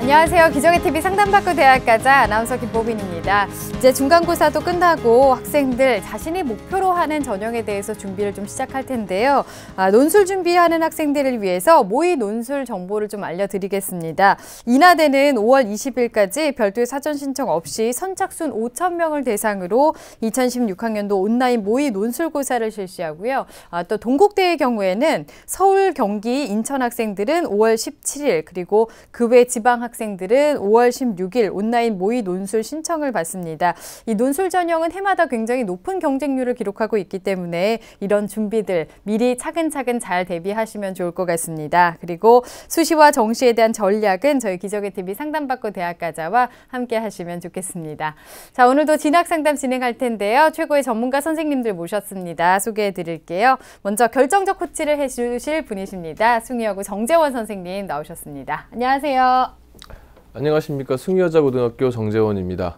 안녕하세요. 기적의 TV 상담받고 대학 가자 아나운서 김보빈입니다. 이제 중간고사도 끝나고 학생들 자신이 목표로 하는 전형에 대해서 준비를 좀 시작할 텐데요. 논술 준비하는 학생들을 위해서 모의 논술 정보를 좀 알려드리겠습니다. 인하대는 5월 20일까지 별도의 사전 신청 없이 선착순 5,000명을 대상으로 2016학년도 온라인 모의 논술고사를 실시하고요. 또 동국대의 경우에는 서울, 경기, 인천 학생들은 5월 17일 그리고 그 외 지방 학생들은 5월 16일 온라인 모의 논술 신청을 받습니다. 이 논술 전형은 해마다 굉장히 높은 경쟁률을 기록하고 있기 때문에 이런 준비들 미리 차근차근 잘 대비하시면 좋을 것 같습니다. 그리고 수시와 정시에 대한 전략은 저희 기적의 TV 상담받고 대학 가자와 함께 하시면 좋겠습니다. 자, 오늘도 진학 상담 진행할 텐데요. 최고의 전문가 선생님들 모셨습니다. 소개해 드릴게요. 먼저 결정적 코치를 해주실 분이십니다. 숭의여고 정재원 선생님 나오셨습니다. 안녕하세요. 안녕하십니까. 숭의여자고등학교 정재원입니다.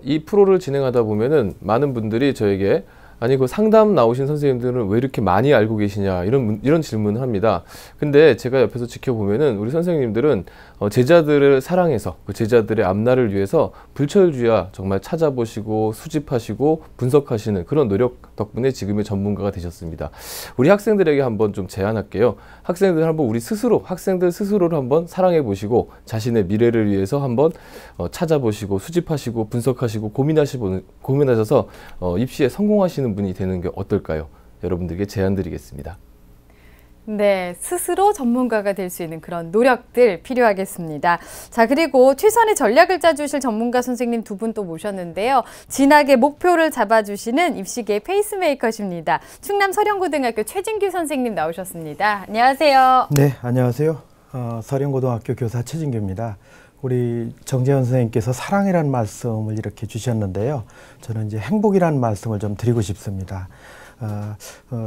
이 프로를 진행하다 보면은 많은 분들이 저에게 아니 그 상담 나오신 선생님들은 왜 이렇게 많이 알고 계시냐 이런 질문을 합니다. 근데 제가 옆에서 지켜보면은 우리 선생님들은 제자들을 사랑해서 그 제자들의 앞날을 위해서 불철주야 정말 찾아보시고 수집하시고 분석하시는 그런 노력 덕분에 지금의 전문가가 되셨습니다. 우리 학생들에게 한번 좀 제안할게요. 학생들 한번 학생들 스스로를 한번 사랑해 보시고 자신의 미래를 위해서 한번 찾아보시고 수집하시고 분석하시고 고민하셔서 입시에 성공하시는 분이 되는 게 어떨까요? 여러분들에게 제안 드리겠습니다. 네, 스스로 전문가가 될 수 있는 그런 노력들 필요하겠습니다. 자, 그리고 최선의 전략을 짜주실 전문가 선생님 두 분 또 모셨는데요. 진학의 목표를 잡아주시는 입시계의 페이스메이커십니다. 충남 서령고등학교 최진규 선생님 나오셨습니다. 안녕하세요. 네, 안녕하세요. 서령고등학교 교사 최진규입니다. 우리 정재원 선생님께서 사랑이라는 말씀을 이렇게 주셨는데요. 저는 이제 행복이라는 말씀을 좀 드리고 싶습니다.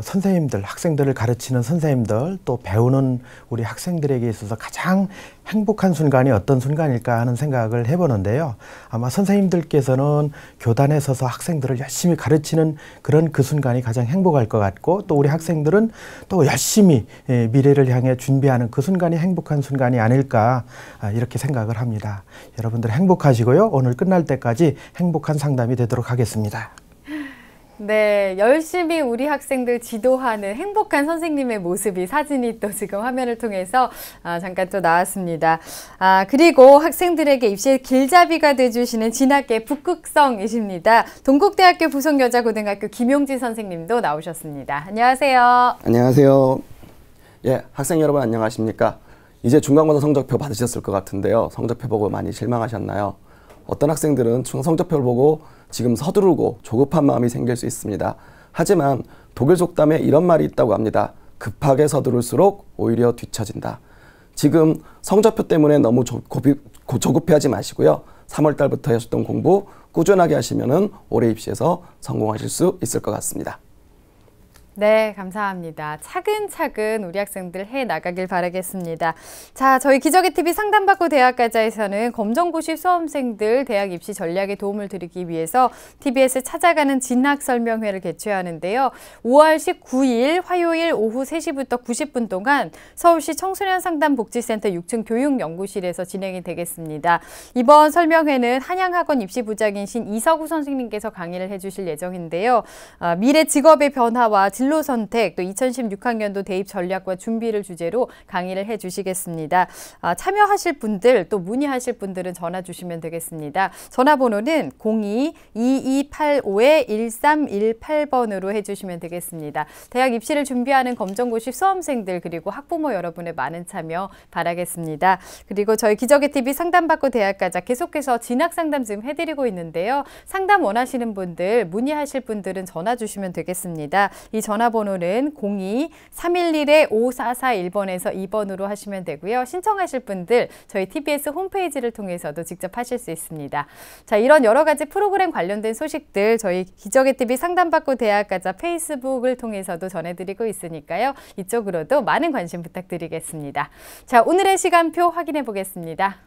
선생님들, 학생들을 가르치는 선생님들, 또 배우는 우리 학생들에게 있어서 가장 행복한 순간이 어떤 순간일까 하는 생각을 해보는데요. 아마 선생님들께서는 교단에 서서 학생들을 열심히 가르치는 그런 그 순간이 가장 행복할 것 같고, 또 우리 학생들은 또 열심히 미래를 향해 준비하는 그 순간이 행복한 순간이 아닐까 이렇게 생각을 합니다. 여러분들 행복하시고요. 오늘 끝날 때까지 행복한 상담이 되도록 하겠습니다. 네, 열심히 우리 학생들 지도하는 행복한 선생님의 모습이 사진이 또 지금 화면을 통해서 잠깐 또 나왔습니다. 그리고 학생들에게 입시의 길잡이가 돼주시는 진학계 북극성이십니다. 동국대학교 부속여자고등학교 김용진 선생님도 나오셨습니다. 안녕하세요. 안녕하세요. 예, 학생 여러분 안녕하십니까? 이제 중간고사 성적표 받으셨을 것 같은데요. 성적표 보고 많이 실망하셨나요? 어떤 학생들은 성적표를 보고 지금 서두르고 조급한 마음이 생길 수 있습니다. 하지만 독일 속담에 이런 말이 있다고 합니다. 급하게 서두를수록 오히려 뒤처진다. 지금 성적표 때문에 너무 조급해하지 마시고요. 3월 달부터 하셨던 공부 꾸준하게 하시면은 올해 입시에서 성공하실 수 있을 것 같습니다. 네, 감사합니다. 차근차근 우리 학생들 해나가길 바라겠습니다. 자, 저희 기적의 TV 상담받고 대학 가자에서는 검정고시 수험생들 대학 입시 전략에 도움을 드리기 위해서 TBS 찾아가는 진학 설명회를 개최하는데요. 5월 19일 화요일 오후 3시부터 90분 동안 서울시 청소년 상담복지센터 6층 교육연구실에서 진행이 되겠습니다. 이번 설명회는 한양학원 입시부장이신 이석우 선생님께서 강의를 해주실 예정인데요. 미래 직업의 변화와 진로 선택, 또 2016학년도 대입 전략과 준비를 주제로 강의를 해주시겠습니다. 참여하실 분들, 또 문의하실 분들은 전화 주시면 되겠습니다. 전화번호는 02-2285-1318번으로 해주시면 되겠습니다. 대학 입시를 준비하는 검정고시 수험생들 그리고 학부모 여러분의 많은 참여 바라겠습니다. 그리고 저희 기적의 TV 상담받고 대학 가자 계속해서 진학 상담 지금 해드리고 있는데요. 상담 원하시는 분들, 문의하실 분들은 전화 주시면 되겠습니다. 이 전화번호는 02-311-5441번에서 2번으로 하시면 되고요. 신청하실 분들 저희 TBS 홈페이지를 통해서도 직접 하실 수 있습니다. 자, 이런 여러 가지 프로그램 관련된 소식들 저희 기적의 TV 상담받고 대학 가자 페이스북을 통해서도 전해드리고 있으니까요. 이쪽으로도 많은 관심 부탁드리겠습니다. 자, 오늘의 시간표 확인해 보겠습니다.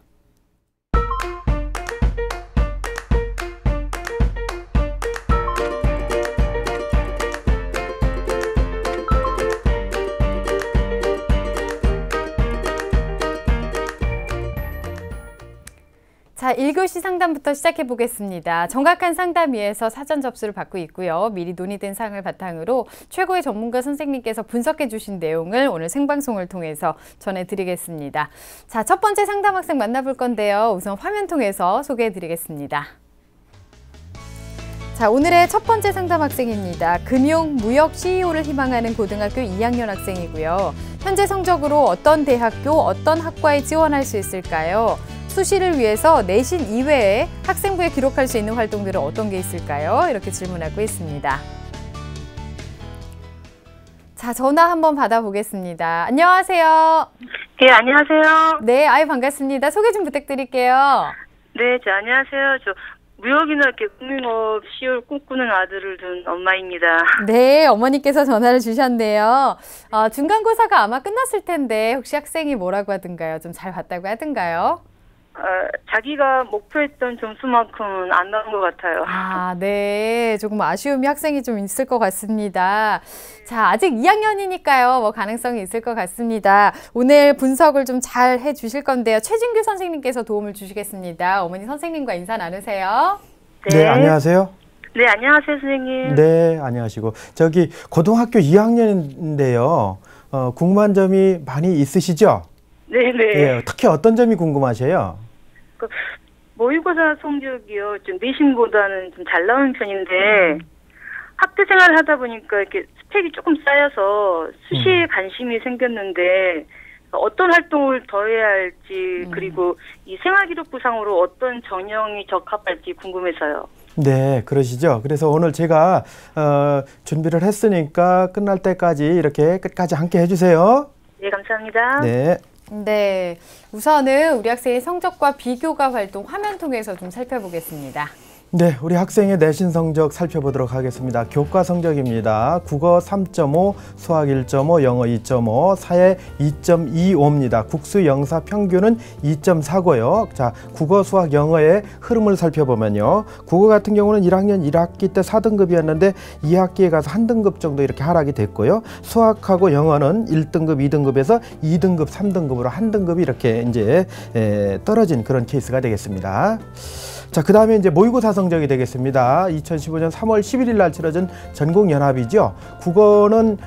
자, 1교시 상담부터 시작해 보겠습니다. 정확한 상담 위해서 사전 접수를 받고 있고요. 미리 논의된 사항을 바탕으로 최고의 전문가 선생님께서 분석해 주신 내용을 오늘 생방송을 통해서 전해드리겠습니다. 자, 첫 번째 상담 학생 만나볼 건데요. 우선 화면 통해서 소개해 드리겠습니다. 자, 오늘의 첫 번째 상담 학생입니다. 금융, 무역, CEO를 희망하는 고등학교 2학년 학생이고요. 현재 성적으로 어떤 대학교, 어떤 학과에 지원할 수 있을까요? 수시를 위해서 내신 이외에 학생부에 기록할 수 있는 활동들은 어떤 게 있을까요? 이렇게 질문하고 있습니다. 자, 전화 한번 받아보겠습니다. 안녕하세요. 네, 안녕하세요. 네, 아유 반갑습니다. 소개 좀 부탁드릴게요. 네, 안녕하세요. 저 무역이나 이렇게 금융업 CEO를 꿈꾸는 아들을 둔 엄마입니다. 네, 어머니께서 전화를 주셨네요. 중간고사가 아마 끝났을 텐데 혹시 학생이 뭐라고 하던가요? 좀 잘 봤다고 하던가요? 자기가 목표했던 점수만큼은 안 나온 것 같아요. 아, 네. 조금 아쉬움이 학생이 좀 있을 것 같습니다. 자, 아직 2학년이니까요. 뭐 가능성이 있을 것 같습니다. 오늘 분석을 좀 잘 해주실 건데요. 최진규 선생님께서 도움을 주시겠습니다. 어머니 선생님과 인사 나누세요. 네, 안녕하세요. 네, 안녕하세요, 선생님. 네, 안녕하시고. 저기 고등학교 2학년인데요. 궁금한 점이 많이 있으시죠? 네네. 예, 특히 어떤 점이 궁금하세요? 모의고사 성적이요. 좀 내신보다는 좀 잘 나오는 편인데 학교 생활을 하다 보니까 이렇게 스펙이 조금 쌓여서 수시에 관심이 생겼는데 어떤 활동을 더 해야 할지 그리고 이 생활기록부상으로 어떤 전형이 적합할지 궁금해서요. 네, 그러시죠. 그래서 오늘 제가 준비를 했으니까 끝날 때까지 이렇게 끝까지 함께 해주세요. 네, 감사합니다. 네. 네, 우선은 우리 학생의 성적과 비교가 활동 화면 통해서 좀 살펴보겠습니다. 네, 우리 학생의 내신 성적 살펴보도록 하겠습니다. 교과 성적입니다. 국어 3.5, 수학 1.5, 영어 2.5, 사회 2.25입니다. 국수, 영사 평균은 2.4고요. 자, 국어, 수학, 영어의 흐름을 살펴보면요. 국어 같은 경우는 1학년 1학기 때 4등급이었는데 2학기에 가서 한 등급 정도 이렇게 하락이 됐고요. 수학하고 영어는 1등급, 2등급에서 2등급, 3등급으로 한 등급이 이렇게 이제 떨어진 그런 케이스가 되겠습니다. 자, 그 다음에 이제 모의고사 성적이 되겠습니다. 2015년 3월 11일 날 치러진 전국연합이죠. 국어는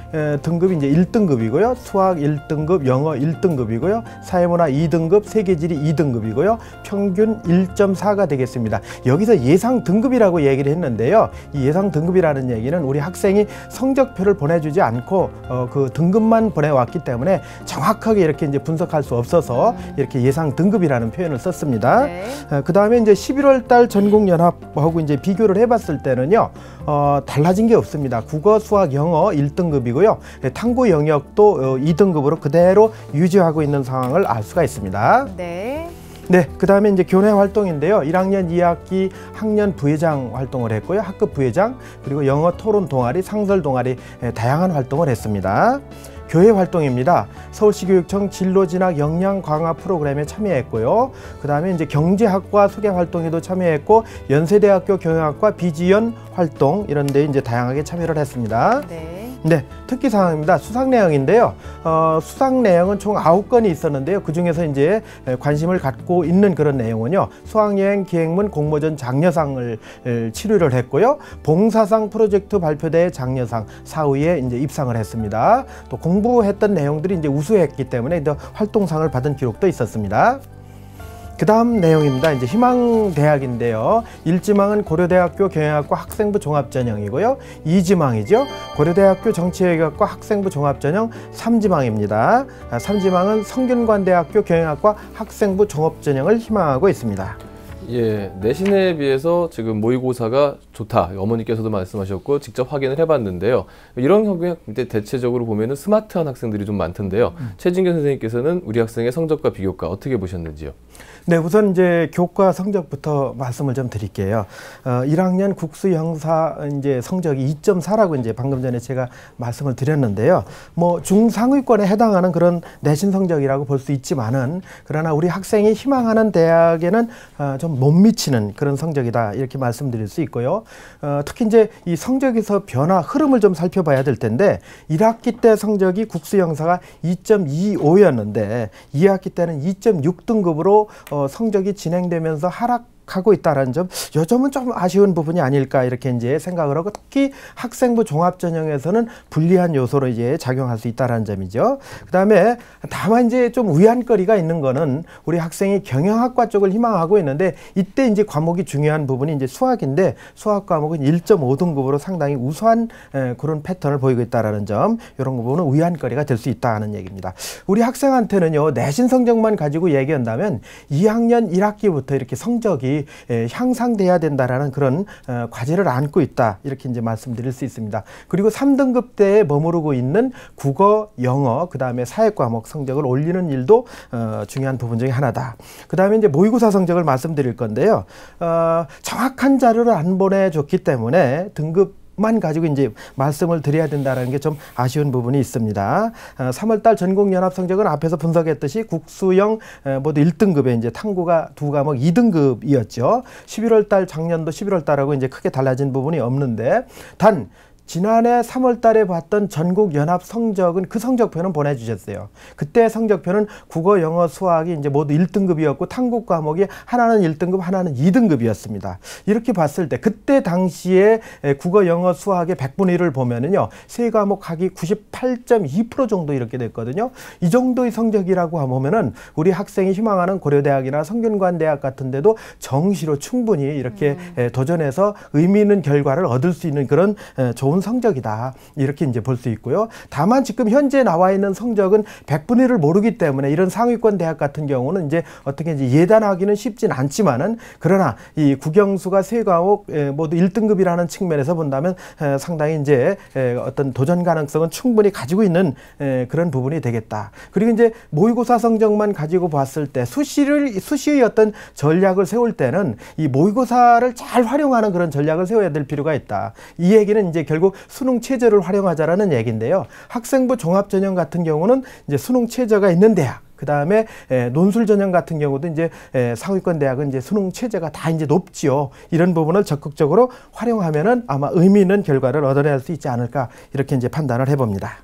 등급이 이제 1등급이고요. 수학 1등급, 영어 1등급이고요. 사회문화 2등급, 세계지리 2등급이고요. 평균 1.4가 되겠습니다. 여기서 예상 등급이라고 얘기를 했는데요. 이 예상 등급이라는 얘기는 우리 학생이 성적표를 보내주지 않고 그 등급만 보내왔기 때문에 정확하게 이렇게 이제 분석할 수 없어서 이렇게 예상 등급이라는 표현을 썼습니다. 네. 그 다음에 이제 11월 달 전국연합하고 이제 비교를 해봤을 때는요, 달라진 게 없습니다. 국어, 수학, 영어 1등급이고요. 탐구 영역도 2등급으로 그대로 유지하고 있는 상황을 알 수가 있습니다. 네. 네, 그 다음에 이제 교내 활동인데요. 1학년 2학기 학년 부회장 활동을 했고요. 학급 부회장, 그리고 영어 토론 동아리, 상설 동아리 다양한 활동을 했습니다. 교회 활동입니다. 서울시교육청 진로진학 역량 강화 프로그램에 참여했고요. 그 다음에 이제 경제학과 소개 활동에도 참여했고, 연세대학교 경영학과 비지연 활동 이런 데 이제 다양하게 참여를 했습니다. 네. 네, 특기 사항입니다. 수상 내용인데요. 수상 내용은 총 9건이 있었는데요. 그 중에서 이제 관심을 갖고 있는 그런 내용은요. 수학여행 기획문 공모전 장려상을 치료를 했고요. 봉사상 프로젝트 발표대 장려상 4위에 이제 입상을 했습니다. 또 공부했던 내용들이 이제 우수했기 때문에 활동상을 받은 기록도 있었습니다. 그 다음 내용입니다. 이제 희망대학인데요. 1지망은 고려대학교 경영학과 학생부 종합전형이고요. 2지망이죠. 고려대학교 정치외교학과 학생부 종합전형 3지망입니다. 3지망은 성균관대학교 경영학과 학생부 종합전형을 희망하고 있습니다. 예, 내신에 비해서 지금 모의고사가 좋다. 어머니께서도 말씀하셨고 직접 확인을 해봤는데요. 이런 경우에 대체적으로 보면은 스마트한 학생들이 좀 많던데요. 최진규 선생님께서는 우리 학생의 성적과 비교과 어떻게 보셨는지요? 네, 우선 이제 교과 성적부터 말씀을 좀 드릴게요. 1학년 국수 영사 이제 성적이 2.4라고 이제 방금 전에 제가 말씀을 드렸는데요. 뭐 중상위권에 해당하는 그런 내신 성적이라고 볼 수 있지만은, 그러나 우리 학생이 희망하는 대학에는 좀 못 미치는 그런 성적이다 이렇게 말씀드릴 수 있고요. 특히 이제 이 성적에서 변화 흐름을 좀 살펴봐야 될 텐데 1학기 때 성적이 국수 영사가 2.25였는데 2학기 때는 2.6등급으로 성적이 진행되면서 하고 있다는 점, 요 점은 좀 아쉬운 부분이 아닐까 이렇게 이제 생각을 하고 특히 학생부 종합전형에서는 불리한 요소로 이제 작용할 수 있다는 점이죠. 그다음에 다만 이제 좀 위안거리가 있는 거는 우리 학생이 경영학과 쪽을 희망하고 있는데 이때 이제 과목이 중요한 부분이 이제 수학인데 수학 과목은 1.5등급으로 상당히 우수한 그런 패턴을 보이고 있다라는 점, 이런 부분은 위안거리가 될 수 있다는 얘기입니다. 우리 학생한테는요 내신 성적만 가지고 얘기한다면 2학년 1학기부터 이렇게 성적이 향상돼야 된다라는 그런 과제를 안고 있다 이렇게 이제 말씀드릴 수 있습니다. 그리고 3등급 때에 머무르고 있는 국어, 영어, 그 다음에 사회 과목 성적을 올리는 일도 중요한 부분 중에 하나다. 그 다음에 이제 모의고사 성적을 말씀드릴 건데요. 정확한 자료를 안 보내줬기 때문에 만 가지고 이제 말씀을 드려야 된다는 게 좀 아쉬운 부분이 있습니다. 3월달 전국연합 성적은 앞에서 분석했듯이 국수영 모두 1등급에 이제 탐구가 2과목 2등급이었죠. 11월달 작년도 11월달하고 이제 크게 달라진 부분이 없는데 단 지난해 3월 달에 봤던 전국연합 성적은 그 성적표는 보내주셨어요. 그때 성적표는 국어, 영어, 수학이 이제 모두 1등급이었고 탐구 과목이 하나는 1등급, 하나는 2등급이었습니다. 이렇게 봤을 때 그때 당시에 국어, 영어, 수학의 100분의 1을 보면은요. 세 과목 학이 98.2% 정도 이렇게 됐거든요. 이 정도의 성적이라고 하면은 우리 학생이 희망하는 고려대학이나 성균관대학 같은 데도 정시로 충분히 이렇게 도전해서 의미 있는 결과를 얻을 수 있는 그런 좋은 성적이다 이렇게 이제 볼 수 있고요. 다만 지금 현재 나와 있는 성적은 100분의 1을 모르기 때문에 이런 상위권 대학 같은 경우는 이제 어떻게 이제 예단하기는 쉽진 않지만은 그러나 이 국영수가 세 과목 모두 1등급이라는 측면에서 본다면 상당히 이제 어떤 도전 가능성은 충분히 가지고 있는 그런 부분이 되겠다. 그리고 이제 모의고사 성적만 가지고 봤을 때 수시의 어떤 전략을 세울 때는 이 모의고사를 잘 활용하는 그런 전략을 세워야 될 필요가 있다. 이 얘기는 이제 결국 수능 체제를 활용하자라는 얘기인데요. 학생부 종합전형 같은 경우는 이제 수능 체제가 있는 대학, 그 다음에 논술 전형 같은 경우도 이제 상위권 대학은 이제 수능 체제가 다 이제 높지요. 이런 부분을 적극적으로 활용하면은 아마 의미 있는 결과를 얻어낼 수 있지 않을까 이렇게 이제 판단을 해봅니다.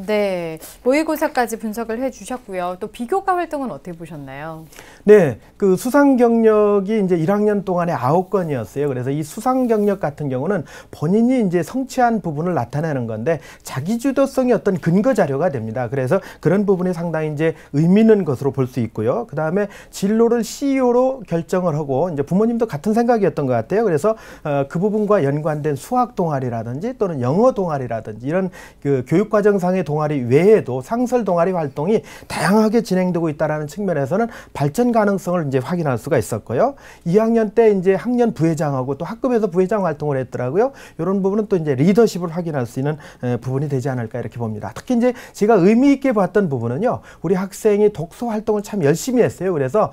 네, 모의고사까지 분석을 해주셨고요. 또 비교과 활동은 어떻게 보셨나요? 네, 그 수상 경력이 이제 1학년 동안에 9건이었어요. 그래서 이 수상 경력 같은 경우는 본인이 이제 성취한 부분을 나타내는 건데 자기주도성이 어떤 근거 자료가 됩니다. 그래서 그런 부분이 상당히 이제 의미 있는 것으로 볼 수 있고요. 그 다음에 진로를 CEO로 결정을 하고 이제 부모님도 같은 생각이었던 것 같아요. 그래서 그 부분과 연관된 수학 동아리라든지 또는 영어 동아리라든지 이런 그 교육과정상의 동아리 외에도 상설 동아리 활동이 다양하게 진행되고 있다는 측면에서는 발전 가능성을 이제 확인할 수가 있었고요. 2학년 때 이제 학년 부회장하고 또 학급에서 부회장 활동을 했더라고요. 이런 부분은 또 이제 리더십을 확인할 수 있는 부분이 되지 않을까 이렇게 봅니다. 특히 이제 제가 의미 있게 봤던 부분은요. 우리 학생이 독서 활동을 참 열심히 했어요. 그래서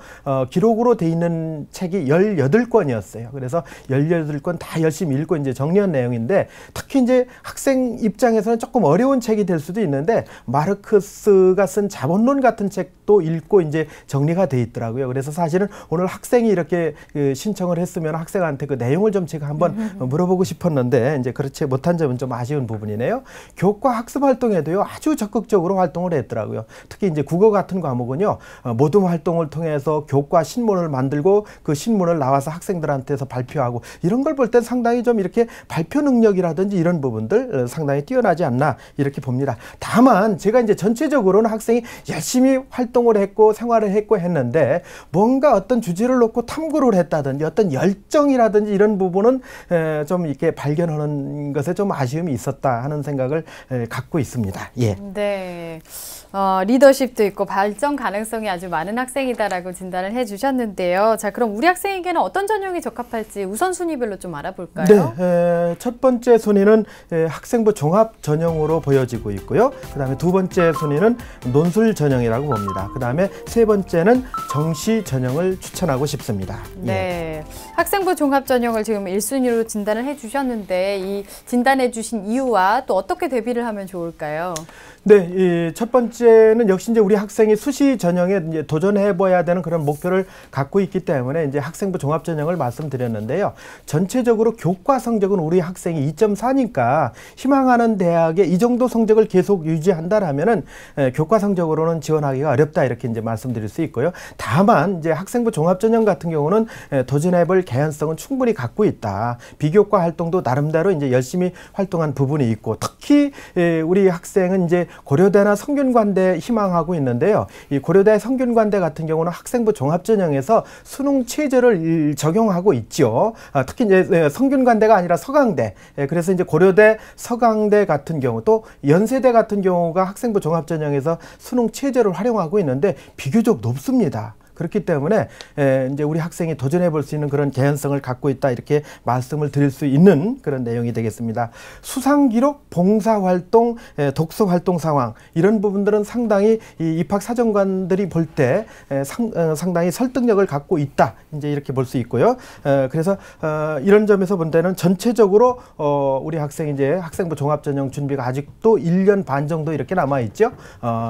기록으로 돼 있는 책이 18권이었어요. 그래서 18권 다 열심히 읽고 이제 정리한 내용인데 특히 이제 학생 입장에서는 조금 어려운 책이 될 수도 있는데 마르크스가 쓴 자본론 같은 책도 읽고 이제 정리가 돼 있더라고요. 그래서 사실은 오늘 학생이 이렇게 신청을 했으면 학생한테 그 내용을 좀 제가 한번 물어보고 싶었는데 이제 그렇지 못한 점은 좀 아쉬운 부분이네요. 교과 학습 활동에도요 아주 적극적으로 활동을 했더라고요. 특히 이제 국어 같은 과목은요 모둠 활동을 통해서 교과 신문을 만들고 그 신문을 나와서 학생들한테서 발표하고 이런 걸 볼 때 상당히 좀 이렇게 발표 능력이라든지 이런 부분들 상당히 뛰어나지 않나 이렇게 봅니다. 다만 제가 이제 전체적으로는 학생이 열심히 활동을 했고 생활을 했고 했는데 뭔가 어떤 주제를 놓고 탐구를 했다든지 어떤 열정이라든지 이런 부분은 좀 이렇게 발견하는 것에 좀 아쉬움이 있었다 하는 생각을 갖고 있습니다. 예. 네. 리더십도 있고 발전 가능성이 아주 많은 학생이다라고 진단을 해주셨는데요. 자, 그럼 우리 학생에게는 어떤 전형이 적합할지 우선순위별로 좀 알아볼까요? 네, 첫 번째 순위는 학생부 종합 전형으로 보여지고 있고요. 그 다음에 두 번째 순위는 논술 전형이라고 봅니다. 그 다음에 세 번째는 정시 전형을 추천하고 싶습니다. 네, 학생부 종합 전형을 지금 1순위로 진단을 해주셨는데 이 진단해 주신 이유와 또 어떻게 대비를 하면 좋을까요? 네, 첫 번째 번째는 역시 이제 우리 학생이 수시 전형에 이제 도전해봐야 되는 그런 목표를 갖고 있기 때문에 이제 학생부 종합 전형을 말씀드렸는데요. 전체적으로 교과 성적은 우리 학생이 2.4니까 희망하는 대학에 이 정도 성적을 계속 유지한다라면은 교과 성적으로는 지원하기가 어렵다 이렇게 이제 말씀드릴 수 있고요. 다만 이제 학생부 종합 전형 같은 경우는 도전해볼 개연성은 충분히 갖고 있다. 비교과 활동도 나름대로 이제 열심히 활동한 부분이 있고 특히 우리 학생은 이제 고려대나 성균관대 희망하고 있는데요. 이 고려대 성균관대 같은 경우는 학생부 종합전형에서 수능 체제를 적용하고 있죠. 특히 이제 성균관대가 아니라 서강대. 그래서 이제 고려대, 서강대 같은 경우 또 연세대 같은 경우가 학생부 종합전형에서 수능 체제를 활용하고 있는데 비교적 높습니다. 그렇기 때문에 이제 우리 학생이 도전해 볼 수 있는 그런 개연성을 갖고 있다 이렇게 말씀을 드릴 수 있는 그런 내용이 되겠습니다. 수상 기록, 봉사 활동, 독서 활동 상황 이런 부분들은 상당히 이 입학 사정관들이 볼 때 상당히 설득력을 갖고 있다 이제 이렇게 볼 수 있고요. 그래서 이런 점에서 본 때는 전체적으로 우리 학생이 이제 학생부 종합전형 준비가 아직도 1년 반 정도 이렇게 남아 있죠.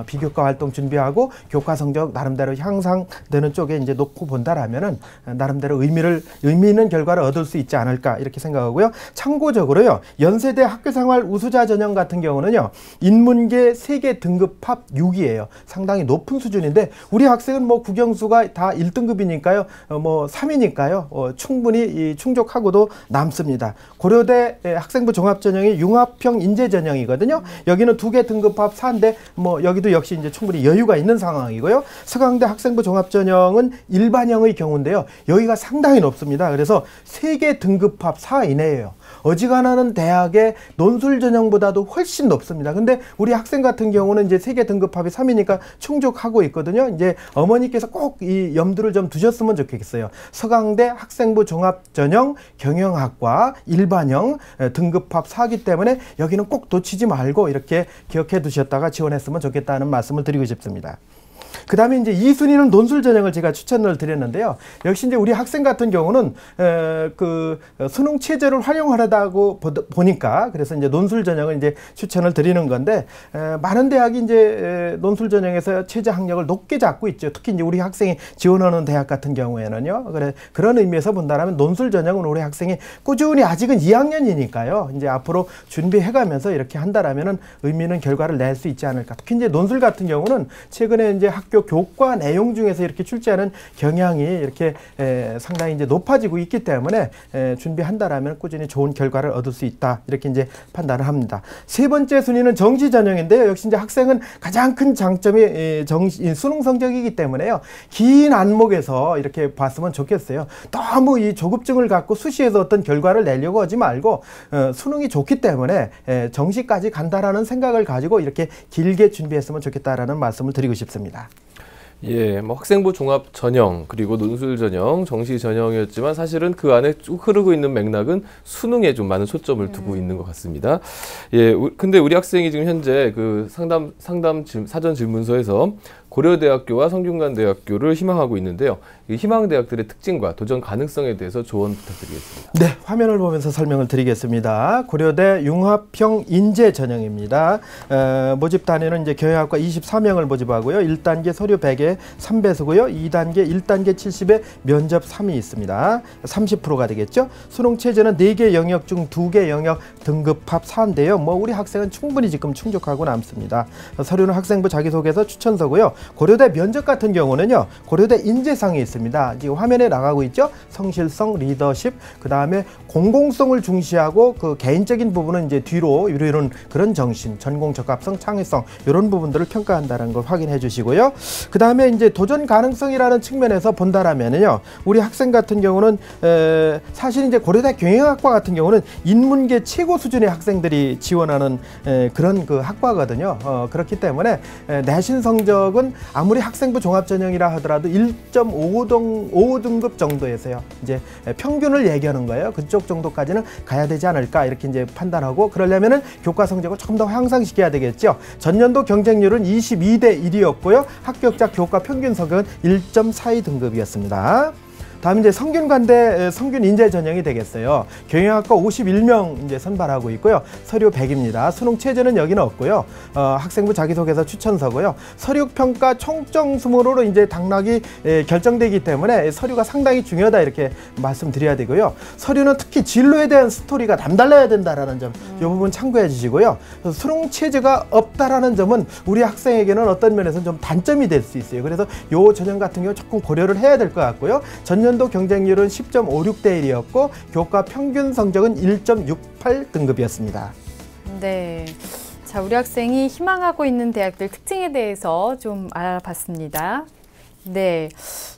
비교과 활동 준비하고 교과 성적 나름대로 향상되는 쪽에 이제 놓고 본다라면은 나름대로 의미 있는 결과를 얻을 수 있지 않을까 이렇게 생각하고요. 참고적으로요. 연세대 학교생활 우수자 전형 같은 경우는요. 인문계 세계 등급 합 6이에요. 상당히 높은 수준인데 우리 학생은 뭐 국영수가 다 1등급이니까요. 뭐 3이니까요. 충분히 충족하고도 남습니다. 고려대 학생부 종합 전형이 융합형 인재 전형이거든요. 여기는 2개 등급 합 4인데 뭐 여기도 역시 이제 충분히 여유가 있는 상황이고요. 서강대 학생부 종합 전형은 일반형의 경우인데요. 여기가 상당히 높습니다. 그래서 3개 등급합 4 이내예요. 어지간하는 대학의 논술 전형보다도 훨씬 높습니다. 근데 우리 학생 같은 경우는 이제 3개 등급합이 3이니까 충족하고 있거든요. 이제 어머니께서 꼭 이 염두를 좀 두셨으면 좋겠어요. 서강대 학생부 종합 전형 경영학과 일반형 등급합 4기 때문에 여기는 꼭 놓치지 말고 이렇게 기억해 두셨다가 지원했으면 좋겠다는 말씀을 드리고 싶습니다. 그 다음에 이제 2순위는 논술 전형을 제가 추천을 드렸는데요. 역시 이제 우리 학생 같은 경우는 그 수능 체제를 활용하려고 보니까 그래서 이제 논술 전형을 이제 추천을 드리는 건데 많은 대학이 이제 논술 전형에서 체제 학력을 높게 잡고 있죠. 특히 이제 우리 학생이 지원하는 대학 같은 경우에는요. 그런 의미에서 본다면 논술 전형은 우리 학생이 꾸준히 아직은 2학년이니까요. 이제 앞으로 준비해가면서 이렇게 한다라면은 의미 있는 결과를 낼 수 있지 않을까. 특히 이제 논술 같은 경우는 최근에 이제 학교 교과 내용 중에서 이렇게 출제하는 경향이 이렇게 상당히 이제 높아지고 있기 때문에 준비한다라면 꾸준히 좋은 결과를 얻을 수 있다 이렇게 이제 판단을 합니다. 세 번째 순위는 정시 전형인데요. 역시 이제 학생은 가장 큰 장점이 수능 성적이기 때문에요. 긴 안목에서 이렇게 봤으면 좋겠어요. 너무 이 조급증을 갖고 수시에서 어떤 결과를 내려고 하지 말고 수능이 좋기 때문에 정시까지 간다라는 생각을 가지고 이렇게 길게 준비했으면 좋겠다라는 말씀을 드리고 싶습니다. 예, 뭐 학생부 종합 전형 그리고 논술 전형, 정시 전형이었지만 사실은 그 안에 쭉 흐르고 있는 맥락은 수능에 좀 많은 초점을 두고 있는 것 같습니다. 예, 근데 우리 학생이 지금 현재 그 사전 질문서에서 고려대학교와 성균관대학교를 희망하고 있는데요. 이 희망대학들의 특징과 도전 가능성에 대해서 조언 부탁드리겠습니다. 네, 화면을 보면서 설명을 드리겠습니다. 고려대 융합형 인재 전형입니다. 모집 단위는 이제 경영학과 24명을 모집하고요. 1단계 서류 100에 3배수고요. 2단계 1단계 70에 면접 3이 있습니다. 30%가 되겠죠. 수능 체제는 4개 영역 중 2개 영역 등급합 4인데요. 뭐 우리 학생은 충분히 지금 충족하고 남습니다. 서류는 학생부 자기소개서 추천서고요. 고려대 면접 같은 경우는요. 고려대 인재상이 있습니다. 지금 화면에 나가고 있죠. 성실성, 리더십, 그 다음에 공공성을 중시하고 그 개인적인 부분은 이제 뒤로 이런 그런 정신, 전공 적합성, 창의성 이런 부분들을 평가한다는 걸 확인해 주시고요. 그 다음에 이제 도전 가능성이라는 측면에서 본다라면요. 우리 학생 같은 경우는 사실 이제 고려대 경영학과 같은 경우는 인문계 최고 수준의 학생들이 지원하는 그런 그 학과거든요. 그렇기 때문에 내신 성적은 아무리 학생부 종합전형이라 하더라도 1.5등급 정도에서요. 이제 평균을 얘기하는 거예요. 그쪽 정도까지는 가야 되지 않을까 이렇게 이제 판단하고 그러려면은 교과 성적을 조금 더 향상시켜야 되겠죠. 전년도 경쟁률은 22대 1이었고요. 합격자 교과 평균 성적은 1.42등급이었습니다. 다음 이제 성균관대 성균 인재 전형이 되겠어요. 경영학과 51명 이제 선발하고 있고요. 서류 100입니다. 수능 체제는 여기는 없고요. 학생부 자기소개서 추천서고요. 서류 평가 총점 수모로 이제 당락이 결정되기 때문에 서류가 상당히 중요하다 이렇게 말씀드려야 되고요. 서류는 특히 진로에 대한 스토리가 남달라야 된다라는 점, 이 부분 참고해 주시고요. 수능 체제가 없다라는 점은 우리 학생에게는 어떤 면에서 좀 단점이 될 수 있어요. 그래서 요 전형 같은 경우 조금 고려를 해야 될 것 같고요. 전년도 경쟁률은 10.56대 1이었고 교과 평균 성적은 1.68 등급이었습니다. 네. 자, 우리 학생이 희망하고 있는 대학들 특징에 대해서 좀 알아봤습니다. 네.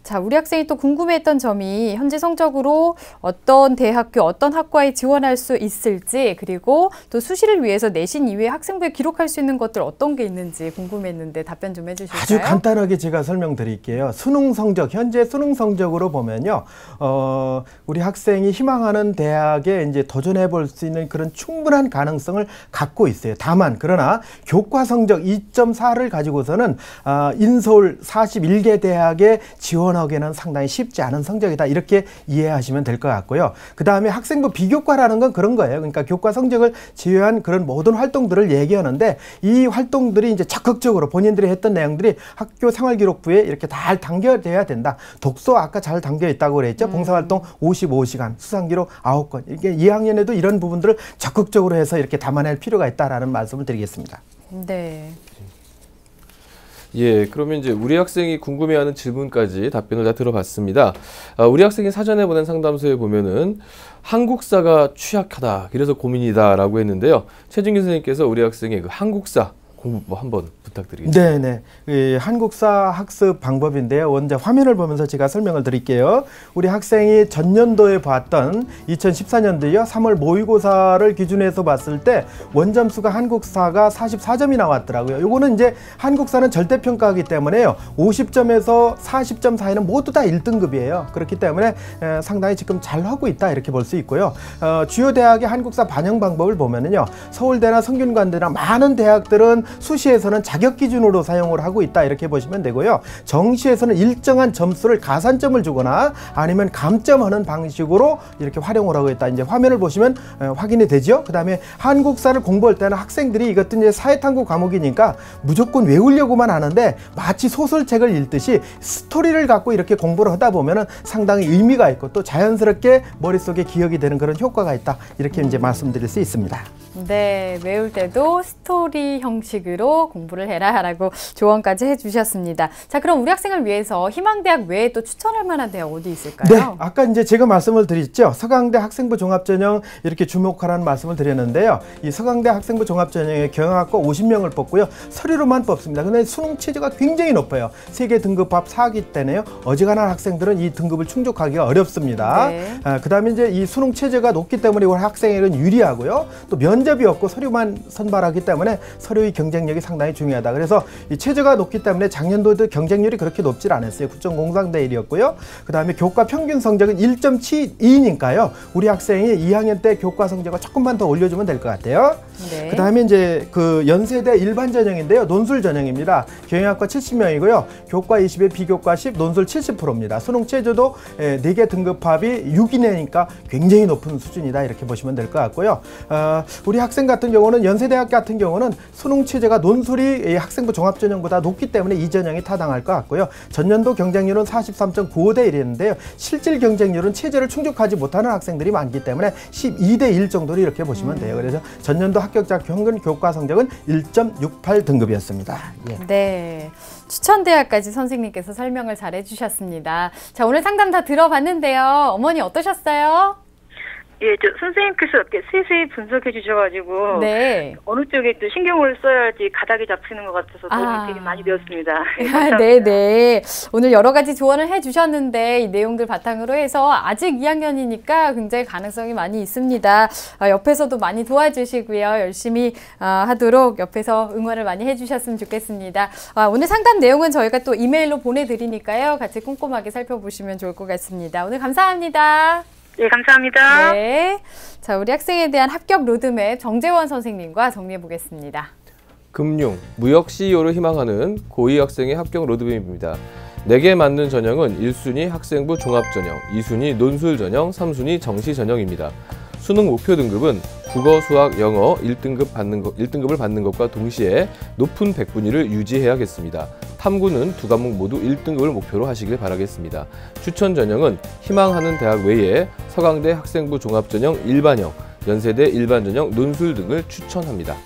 자, 우리 학생이 또 궁금해했던 점이 현재 성적으로 어떤 대학교, 어떤 학과에 지원할 수 있을지, 그리고 또 수시를 위해서 내신 이외에 학생부에 기록할 수 있는 것들 어떤 게 있는지 궁금했는데 답변 좀 해주실까요? 아주 간단하게 제가 설명드릴게요. 수능 성적, 현재 수능 성적으로 보면요, 우리 학생이 희망하는 대학에 이제 도전해 볼 수 있는 그런 충분한 가능성을 갖고 있어요. 다만, 그러나 교과 성적 2.4를 가지고서는 인서울 41개 대학에 지원하기에는 상당히 쉽지 않은 성적이다. 이렇게 이해하시면 될 것 같고요. 그 다음에 학생부 비교과라는 건 그런 거예요. 그러니까 교과 성적을 제외한 그런 모든 활동들을 얘기하는데 이 활동들이 이제 적극적으로 본인들이 했던 내용들이 학교 생활기록부에 이렇게 잘 담겨져야 된다. 독서 아까 잘 담겨 있다고 그랬죠. 봉사활동 55시간, 수상기록 9건. 이게 2학년에도 이런 부분들을 적극적으로 해서 이렇게 담아낼 필요가 있다라는 말씀을 드리겠습니다. 네. 예, 그러면 이제 우리 학생이 궁금해하는 질문까지 답변을 다 들어봤습니다. 우리 학생이 사전에 보낸 상담소에 보면은 한국사가 취약하다, 그래서 고민이다라고 했는데요. 최진규 선생님께서 우리 학생의 그 한국사 공부법 한번 부탁드리겠습니다. 네네. 한국사 학습 방법인데요. 먼저 화면을 보면서 제가 설명을 드릴게요. 우리 학생이 전년도에 봤던 2014년도요. 3월 모의고사를 기준해서 봤을 때 원점수가 한국사가 44점이 나왔더라고요. 요거는 이제 한국사는 절대평가이기 때문에요. 50점에서 40점 사이는 모두 다 1등급이에요. 그렇기 때문에 상당히 지금 잘하고 있다 이렇게 볼 수 있고요. 주요 대학의 한국사 반영 방법을 보면은요. 서울대나 성균관대나 많은 대학들은 수시에서는 자격 기준으로 사용을 하고 있다 이렇게 보시면 되고요. 정시에서는 일정한 점수를 가산점을 주거나 아니면 감점하는 방식으로 이렇게 활용을 하고 있다. 이제 화면을 보시면 확인이 되죠. 그 다음에 한국사를 공부할 때는 학생들이 이것도 이제 사회탐구 과목이니까 무조건 외우려고만 하는데 마치 소설책을 읽듯이 스토리를 갖고 이렇게 공부를 하다 보면은 상당히 의미가 있고 또 자연스럽게 머릿속에 기억이 되는 그런 효과가 있다. 이렇게 이제 말씀드릴 수 있습니다. 네, 외울 때도 스토리 형식으로 공부를 해라라고 조언까지 해주셨습니다. 자, 그럼 우리 학생을 위해서 희망대학 외에 또 추천할 만한 대학 어디 있을까요? 네, 아까 이제 제가 말씀을 드렸죠. 서강대 학생부 종합전형 이렇게 주목하라는 말씀을 드렸는데요. 이 서강대 학생부 종합전형에 경영학과 50명을 뽑고요. 서류로만 뽑습니다. 근데 수능 체제가 굉장히 높아요. 세계 등급합 4기 때문에요. 어지간한 학생들은 이 등급을 충족하기가 어렵습니다. 네. 그 다음에 이제 이 수능 체제가 높기 때문에 우리 학생에게는 유리하고요. 또 면접이 없고 서류만 선발하기 때문에 서류의 경쟁력이 상당히 중요하다. 그래서 이 체제가 높기 때문에 작년도도 경쟁률이 그렇게 높질 않았어요. 9.03대 1이었고요. 그 다음에 교과 평균 성적은 1.72니까요. 우리 학생이 2학년 때 교과 성적을 조금만 더 올려주면 될 것 같아요. 네. 그 다음에 이제 그 연세대 일반 전형인데요. 논술 전형입니다. 경영학과 70명이고요. 교과 20에 비교과 10, 논술 70%입니다. 수능 체제도 4개 등급합이 6 이내니까 굉장히 높은 수준이다. 이렇게 보시면 될 것 같고요. 우리 학생 같은 경우는 연세대학 같은 경우는 수능 체제가 논술이 학생부 종합전형보다 높기 때문에 이 전형이 타당할 것 같고요. 전년도 경쟁률은 43.95대 1이었는데요. 실질 경쟁률은 체제를 충족하지 못하는 학생들이 많기 때문에 12대 1 정도로 이렇게 보시면 돼요. 그래서 전년도 합격자 평균 교과 성적은 1.68 등급이었습니다. 예. 네. 추천대학까지 선생님께서 설명을 잘 해주셨습니다. 자, 오늘 상담 다 들어봤는데요. 어머니 어떠셨어요? 예, 선생님께서 이렇게 세세히 분석해 주셔가지고 네. 어느 쪽에 또 신경을 써야지 가닥이 잡히는 것 같아서 도움이 되게 많이 되었습니다. 네. 오늘 여러 가지 조언을 해주셨는데 이 내용들 바탕으로 해서 아직 2학년이니까 굉장히 가능성이 많이 있습니다. 옆에서도 많이 도와주시고요. 열심히 하도록 옆에서 응원을 많이 해주셨으면 좋겠습니다. 오늘 상담 내용은 저희가 또 이메일로 보내드리니까요. 같이 꼼꼼하게 살펴보시면 좋을 것 같습니다. 오늘 감사합니다. 네, 감사합니다. 네. 자, 우리 학생에 대한 합격 로드맵 정재원 선생님과 정리해 보겠습니다. 금융, 무역 CEO를 희망하는 고2 학생의 합격 로드맵입니다. 내게 맞는 전형은 1순위 학생부 종합전형, 2순위 논술전형, 3순위 정시전형입니다. 수능 목표 등급은 국어, 수학, 영어 1등급을 받는 것과 동시에 높은 백분위를 유지해야겠습니다. 탐구는 두 과목 모두 1등급을 목표로 하시길 바라겠습니다. 추천 전형은 희망하는 대학 외에 서강대 학생부 종합전형 일반형, 연세대 일반전형, 논술 등을 추천합니다.